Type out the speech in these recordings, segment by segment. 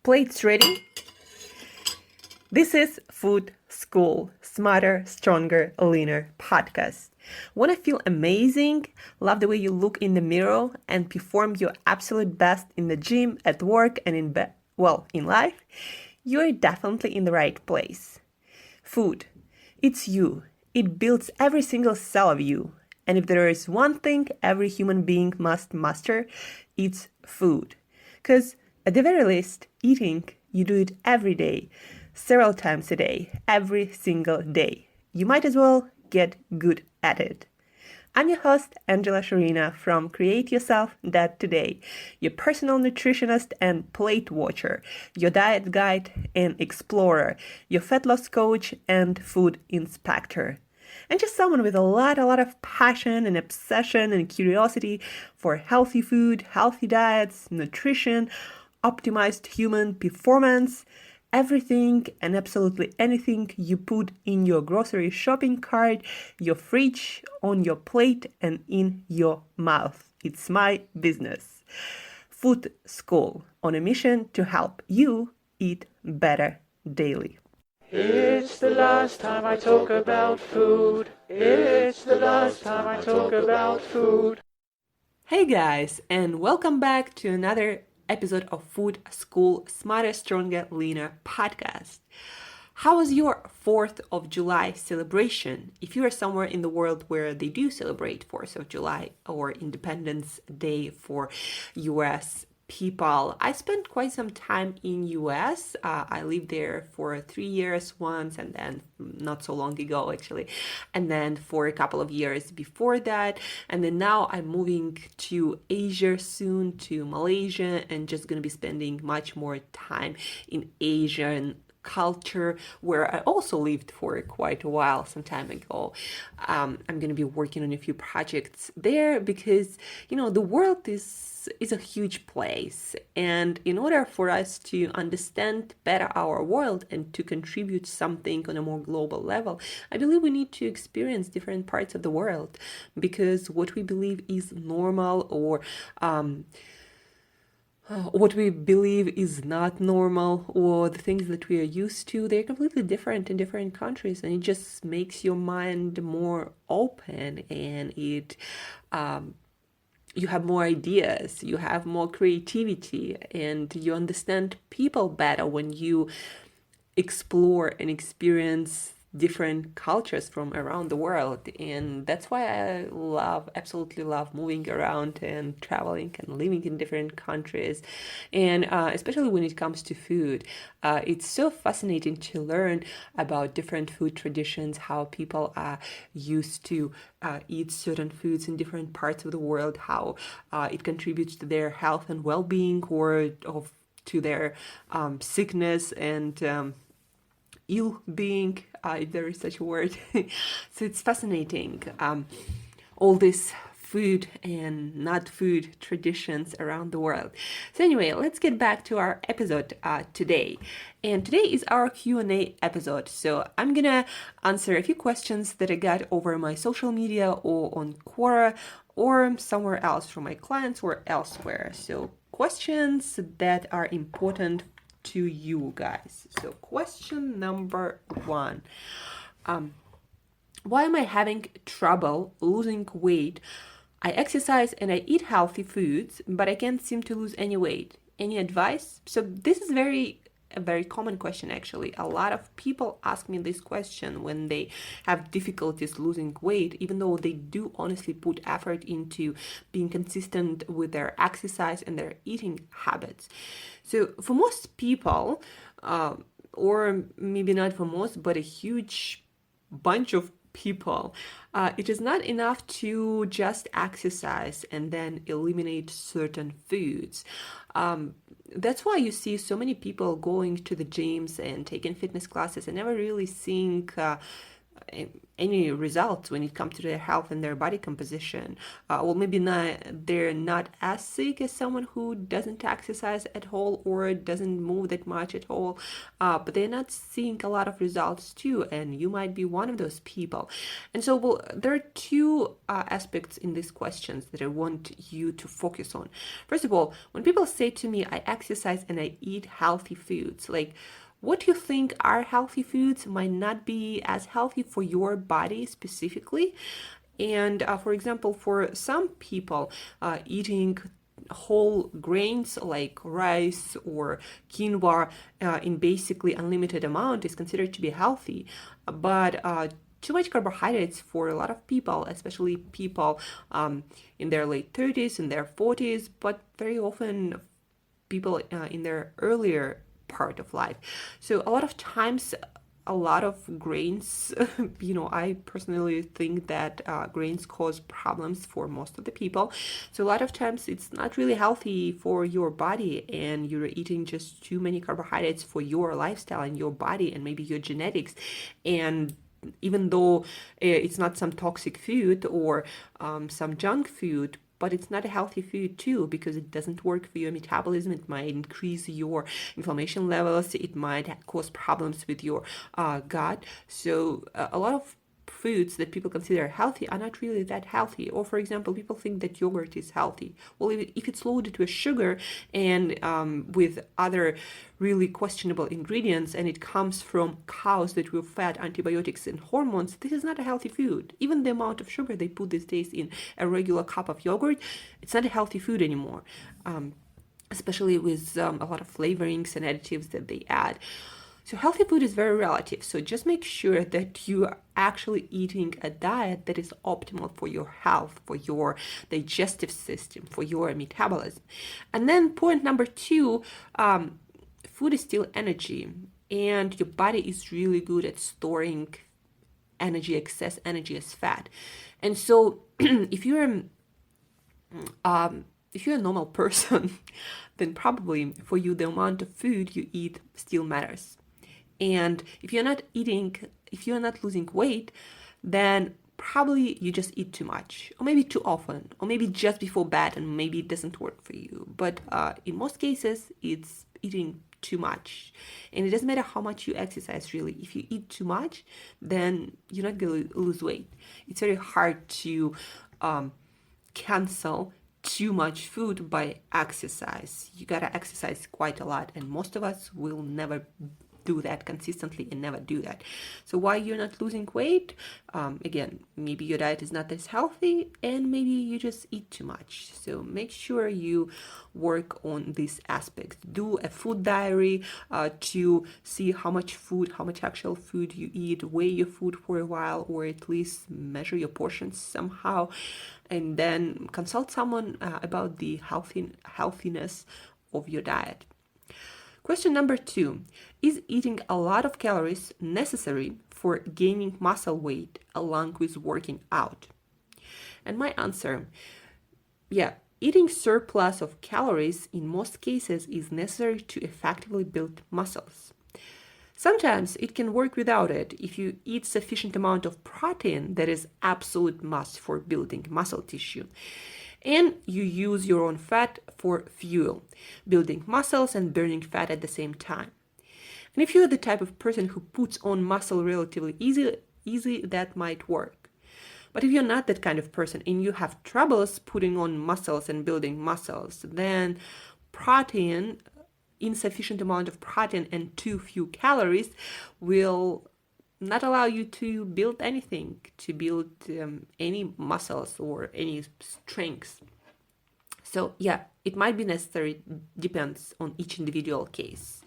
Plates ready? This is Food School, Smarter, Stronger, Leaner podcast. Want to feel amazing, love the way you look in the mirror, and perform your absolute best in the gym, at work, and in life? You're definitely in the right place. Food. It's you. It builds every single cell of you. And if there is one thing every human being must master, it's food. Because at the very least, eating, you do it every day, several times a day, every single day. You might as well get good at it. I'm your host, Shurina from Create Yourself That Today, your personal nutritionist and plate watcher, your diet guide and explorer, your fat loss coach and food inspector. And just someone with a lot of passion and obsession and curiosity for healthy food, healthy diets, nutrition, optimized human performance, everything and absolutely anything you put in your grocery shopping cart, your fridge, on your plate, and in your mouth. It's my business. Food School, on a mission to help you eat better daily. It's the last time I talk about food. It's the last time I talk about food. Hey guys, and welcome back to another episode of Food School Smarter, Stronger, Leaner podcast. How was your 4th of July celebration? If you are somewhere in the world where they do celebrate 4th of July or Independence Day for US people, I spent quite some time in US. I lived there for 3 years once, and then not so long ago actually, and then for a couple of years before that, and then now I'm moving to Asia soon, to Malaysia, and just gonna be spending much more time in Asian culture, where I also lived for quite a while some time ago. I'm going to be working on a few projects there because, the world is a huge place. And in order for us to understand better our world and to contribute something on a more global level, I believe we need to experience different parts of the world, because what we believe is normal or what we believe is not normal, or the things that we are used to, they're completely different in different countries, and it just makes your mind more open, and you have more ideas, you have more creativity, and you understand people better when you explore and experience different cultures from around the world. And that's why I absolutely love moving around and traveling and living in different countries, and especially when it comes to food. It's so fascinating to learn about different food traditions, how people are used to eat certain foods in different parts of the world, how it contributes to their health and well-being, or to their sickness and ill-being, if there is such a word. So it's fascinating, all this food and not food traditions around the world. So anyway, let's get back to our episode today. And today is our Q&A episode. So I'm gonna answer a few questions that I got over my social media or on Quora or somewhere else from my clients or elsewhere. So questions that are important to you guys. So question number 1. Why am I having trouble losing weight? I exercise and I eat healthy foods, but I can't seem to lose any weight. Any advice? So this is a very common question, actually. A lot of people ask me this question when they have difficulties losing weight, even though they do honestly put effort into being consistent with their exercise and their eating habits. So for most people, or maybe not for most, but a huge bunch of people, it is not enough to just exercise and then eliminate certain foods. That's why you see so many people going to the gyms and taking fitness classes and never really seeing any results when it comes to their health and their body composition. Well, maybe not, they're not as sick as someone who doesn't exercise at all or doesn't move that much at all, but they're not seeing a lot of results too, and you might be one of those people. And so, well, there are two aspects in these questions that I want you to focus on. First of all, when people say to me, I exercise and I eat healthy foods, like, what you think are healthy foods might not be as healthy for your body specifically. And for example, for some people, eating whole grains like rice or quinoa in basically unlimited amount is considered to be healthy. But too much carbohydrates for a lot of people, especially people in their late 30s, in their 40s, but very often people in their earlier part of life. So a lot of times, a lot of grains, I personally think that grains cause problems for most of the people. So a lot of times it's not really healthy for your body, and you're eating just too many carbohydrates for your lifestyle and your body and maybe your genetics. And even though it's not some toxic food or some junk food, but it's not a healthy food too, because it doesn't work for your metabolism. It might increase your inflammation levels. It might cause problems with your gut. So a lot of foods that people consider healthy are not really that healthy. Or for example, people think that yogurt is healthy. Well, if it's loaded with sugar and with other really questionable ingredients, and it comes from cows that were fed antibiotics and hormones, this is not a healthy food. Even the amount of sugar they put these days in a regular cup of yogurt, it's not a healthy food anymore, especially with a lot of flavorings and additives that they add. So healthy food is very relative. So just make sure that you are actually eating a diet that is optimal for your health, for your digestive system, for your metabolism. And then point number two, food is still energy, and your body is really good at storing energy, excess energy as fat. And so if you're a normal person, then probably for you the amount of food you eat still matters. And if you're not losing weight, then probably you just eat too much, or maybe too often, or maybe just before bed, and maybe it doesn't work for you. But in most cases, it's eating too much. And it doesn't matter how much you exercise, really. If you eat too much, then you're not going to lose weight. It's very hard to cancel too much food by exercise. You gotta exercise quite a lot, and most of us will never do that consistently and never do that. So why you're not losing weight? Again, maybe your diet is not as healthy, and maybe you just eat too much. So make sure you work on this aspect. Do a food diary to see how much actual food you eat. Weigh your food for a while, or at least measure your portions somehow, and then consult someone about the healthiness of your diet. Question number 2, is eating a lot of calories necessary for gaining muscle weight along with working out? And my answer, yeah, eating surplus of calories in most cases is necessary to effectively build muscles. Sometimes it can work without it if you eat sufficient amount of protein that is absolute must for building muscle tissue. And you use your own fat for fuel, building muscles and burning fat at the same time. And if you're the type of person who puts on muscle relatively easy, that might work. But if you're not that kind of person and you have troubles putting on muscles and building muscles, then protein, insufficient amount of protein and too few calories will not allow you to build anything, to build any muscles or any strengths. So yeah, it might be necessary, depends on each individual case,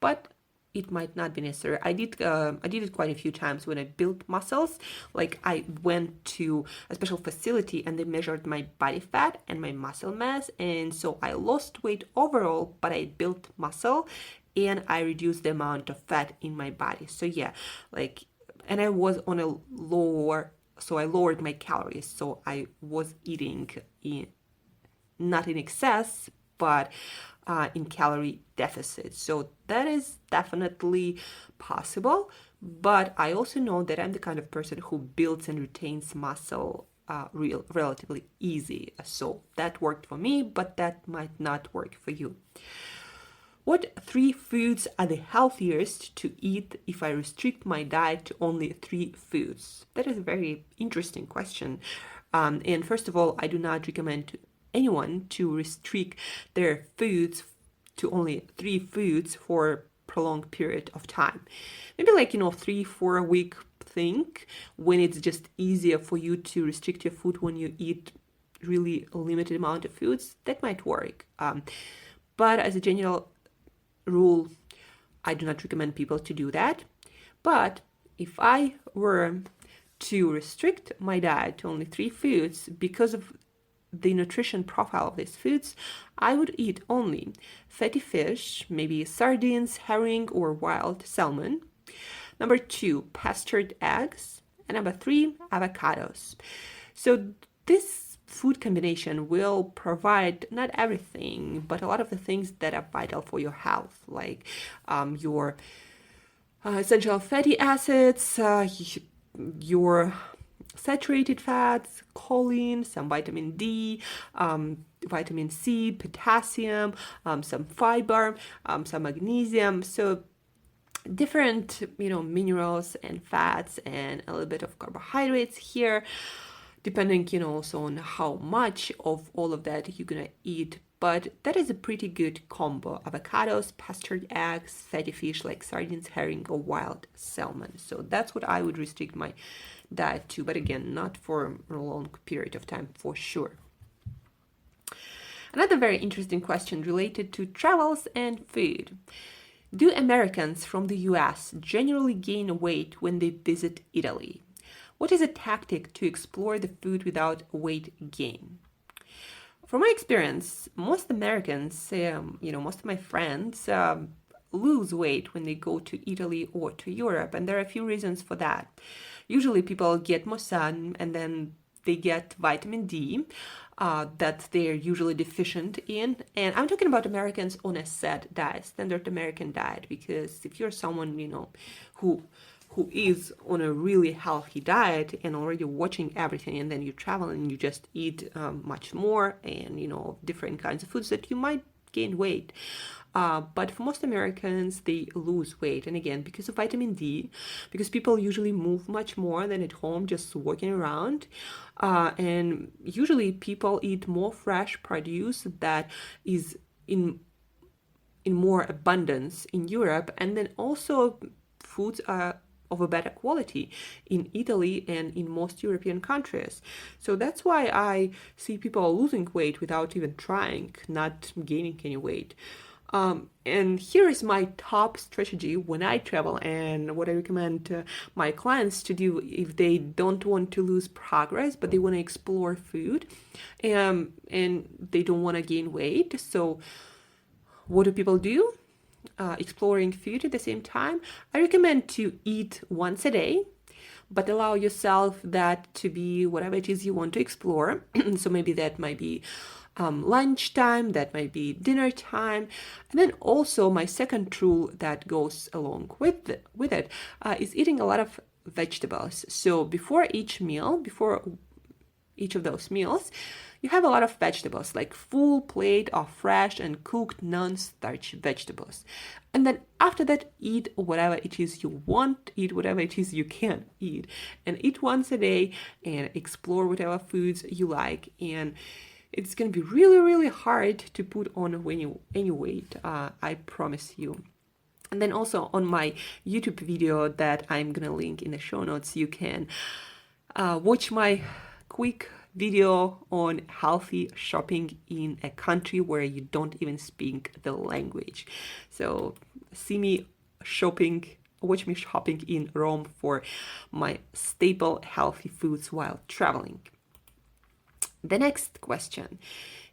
but it might not be necessary. I did it quite a few times when I built muscles. Like I went to a special facility and they measured my body fat and my muscle mass, and so I lost weight overall, but I built muscle and I reduced the amount of fat in my body. So yeah, and I was on a so I lowered my calories. So I was eating not in excess, but in calorie deficit. So that is definitely possible. But I also know that I'm the kind of person who builds and retains muscle relatively easy. So that worked for me, but that might not work for you. What 3 foods are the healthiest to eat if I restrict my diet to only 3 foods? That is a very interesting question. And first of all, I do not recommend to anyone to restrict their foods to only 3 foods for a prolonged period of time. Maybe 3-4 week thing, when it's just easier for you to restrict your food when you eat really limited amount of foods, that might work. But as a general rule, I do not recommend people to do that. But if I were to restrict my diet to only 3 foods because of the nutrition profile of these foods, I would eat only fatty fish, maybe sardines, herring, or wild salmon. Number 2, pastured eggs. And number 3, avocados. So this food combination will provide not everything, but a lot of the things that are vital for your health, like your essential fatty acids, your saturated fats, choline, some vitamin D, vitamin C, potassium, some fiber, some magnesium. So different, minerals and fats and a little bit of carbohydrates here, depending, also on how much of all of that you're gonna eat. But that is a pretty good combo: avocados, pastured eggs, fatty fish like sardines, herring, or wild salmon. So that's what I would restrict my diet to, but again, not for a long period of time for sure. Another very interesting question related to travels and food. Do Americans from the US generally gain weight when they visit Italy? What is a tactic to explore the food without weight gain? From my experience, most Americans, most of my friends lose weight when they go to Italy or to Europe, and there are a few reasons for that. Usually people get more sun, and then they get vitamin D that they're usually deficient in. And I'm talking about Americans on a SAD diet, standard American diet, because if you're someone, who is on a really healthy diet and already watching everything, and then you travel and you just eat much more and, different kinds of foods, that you might gain weight. But for most Americans, they lose weight. And again, because of vitamin D, because people usually move much more than at home, just walking around. And usually people eat more fresh produce that is in more abundance in Europe. And then also foods are of a better quality in Italy and in most European countries. So that's why I see people losing weight without even trying, not gaining any weight. And here is my top strategy when I travel, and what I recommend my clients to do if they don't want to lose progress, but they want to explore food, and they don't want to gain weight. So what do people do? Exploring food at the same time, I recommend to eat once a day, but allow yourself that to be whatever it is you want to explore. So maybe that might be lunchtime, that might be dinner time. And then also my second rule that goes along with it is eating a lot of vegetables. So before each of those meals, you have a lot of vegetables, like full plate of fresh and cooked non-starch vegetables. And then after that, eat whatever it is you want, eat whatever it is you can eat, and eat once a day and explore whatever foods you like. And it's going to be really, really hard to put on any weight, I promise you. And then also on my YouTube video that I'm going to link in the show notes, you can watch my quick video on healthy shopping in a country where you don't even speak the language. So watch me shopping in Rome for my staple healthy foods while traveling. The next question: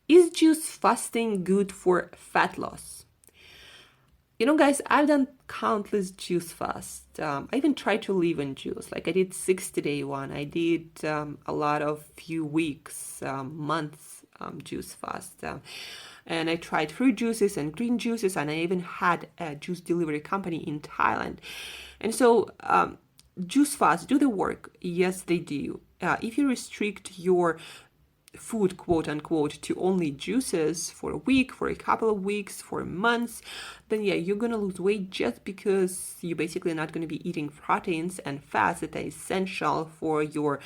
is juice fasting good for fat loss? Guys, I've done countless juice fasts. I even tried to live on juice. Like I did 60-day one. I did a lot of few weeks, months juice fast. And I tried fruit juices and green juices, and I even had a juice delivery company in Thailand. And so juice fasts do the work. Yes, they do. If you restrict your food, quote unquote, to only juices for a week, for a couple of weeks, for months, then yeah, you're gonna lose weight just because you're basically not gonna be eating proteins and fats that are essential for your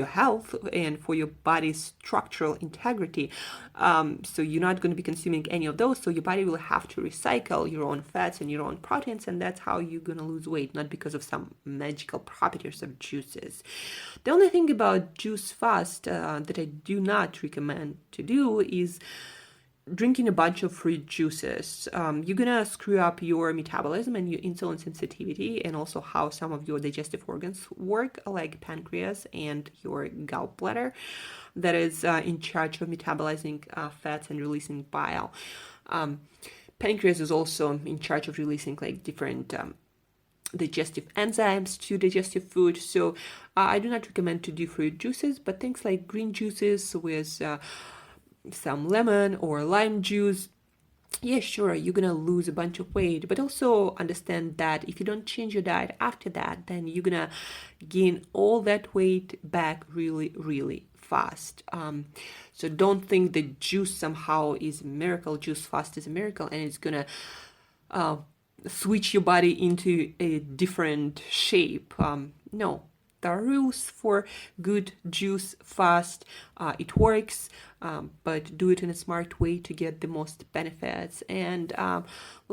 health and for your body's structural integrity. So you're not going to be consuming any of those. So your body will have to recycle your own fats and your own proteins, and that's how you're going to lose weight, not because of some magical properties of juices. The only thing about juice fast that I do not recommend to do is drinking a bunch of fruit juices. You're gonna screw up your metabolism and your insulin sensitivity, and also how some of your digestive organs work, like pancreas and your gallbladder, that is in charge of metabolizing fats and releasing bile. Pancreas is also in charge of releasing like different digestive enzymes to digestive food. So I do not recommend to do fruit juices, but things like green juices with some lemon or lime juice, yeah, sure, you're gonna lose a bunch of weight, but also understand that if you don't change your diet after that, then you're gonna gain all that weight back really, really fast. So don't think that juice somehow is a miracle. Juice fast is a miracle, and it's gonna switch your body into a different shape. No. There are rules for good juice fast. It works, but do it in a smart way to get the most benefits. And well,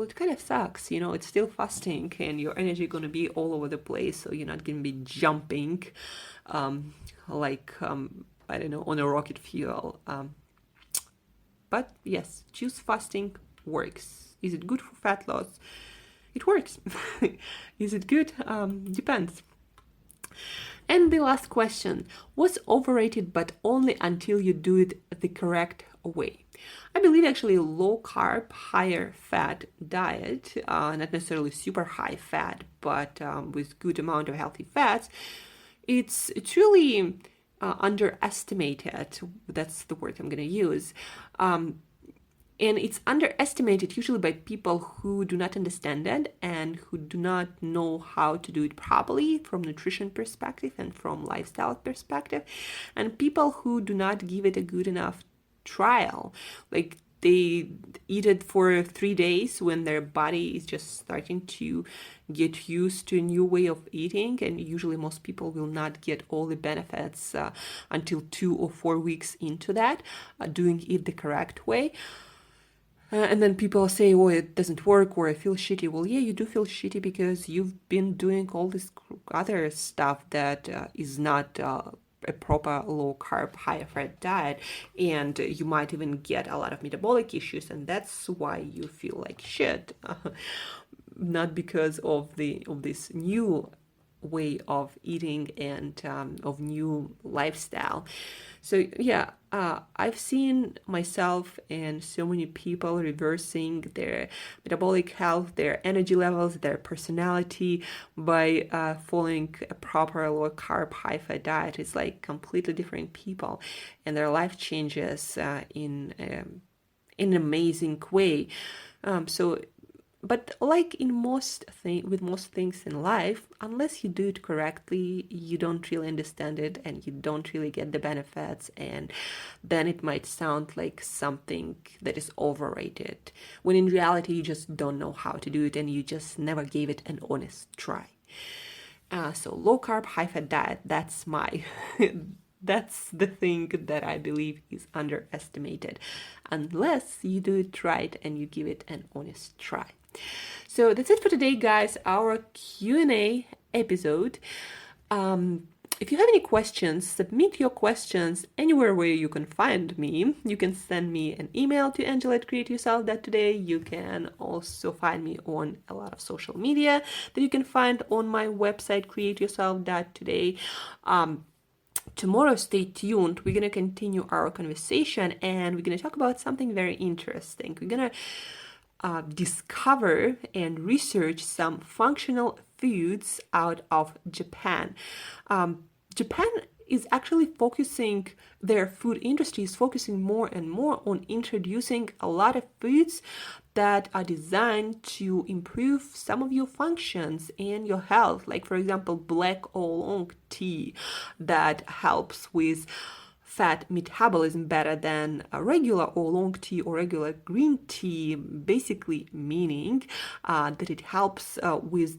it kind of sucks, it's still fasting, and your energy is going to be all over the place. So you're not going to be jumping like, I don't know, on a rocket fuel. But yes, juice fasting works. Is it good for fat loss? It works. Is it good? Depends. And the last question, what's overrated but only until you do it the correct way? I believe actually a low carb, higher fat diet, not necessarily super high fat, but with good amount of healthy fats, it's really underestimated. That's the word I'm going to use. And it's underestimated usually by people who do not understand it and who do not know how to do it properly from nutrition perspective and from lifestyle perspective, and people who do not give it a good enough trial. Like they eat it for 3 days when their body is just starting to get used to a new way of eating, and usually most people will not get all the benefits until 2 or 4 weeks into that, doing it the correct way. And then people say, oh, it doesn't work, or I feel shitty. Well, yeah, you do feel shitty because you've been doing all this other stuff that is not a proper low carb, high fat diet, and you might even get a lot of metabolic issues, and that's why you feel like shit. Not because of this new way of eating and of new lifestyle. So yeah, I've seen myself and so many people reversing their metabolic health, their energy levels, their personality by following a proper low carb, high fat diet. It's like completely different people, and their life changes in an amazing way. But like with most things in life, unless you do it correctly, you don't really understand it and you don't really get the benefits, and then it might sound like something that is overrated, when in reality you just don't know how to do it and you just never gave it an honest try. So low carb, high fat diet, that's that's the thing that I believe is underestimated, unless you do it right and you give it an honest try. So that's it for today, guys, our Q&A episode. If you have any questions, submit your questions anywhere where you can find me. You can send me an email to angela@createyourself.today. You can also find me on a lot of social media that you can find on my website, createyourself.today. Tomorrow, stay tuned. We're going to continue our conversation, and we're going to talk about something very interesting. We're going to discover and research some functional foods out of Japan. Japan is actually focusing, their food industry is focusing more and more on introducing a lot of foods that are designed to improve some of your functions and your health. Like, for example, black oolong tea that helps with fat metabolism better than a regular oolong tea or regular green tea, basically meaning that it helps with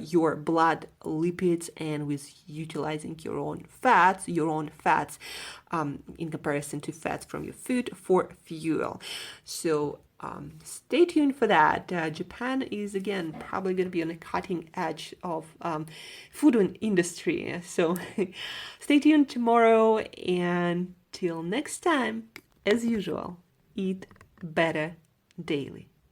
your blood lipids and with utilizing your own fats in comparison to fats from your food for fuel. So stay tuned for that. Japan is, again, probably going to be on the cutting edge of food industry. So stay tuned tomorrow, and till next time, as usual, eat better daily.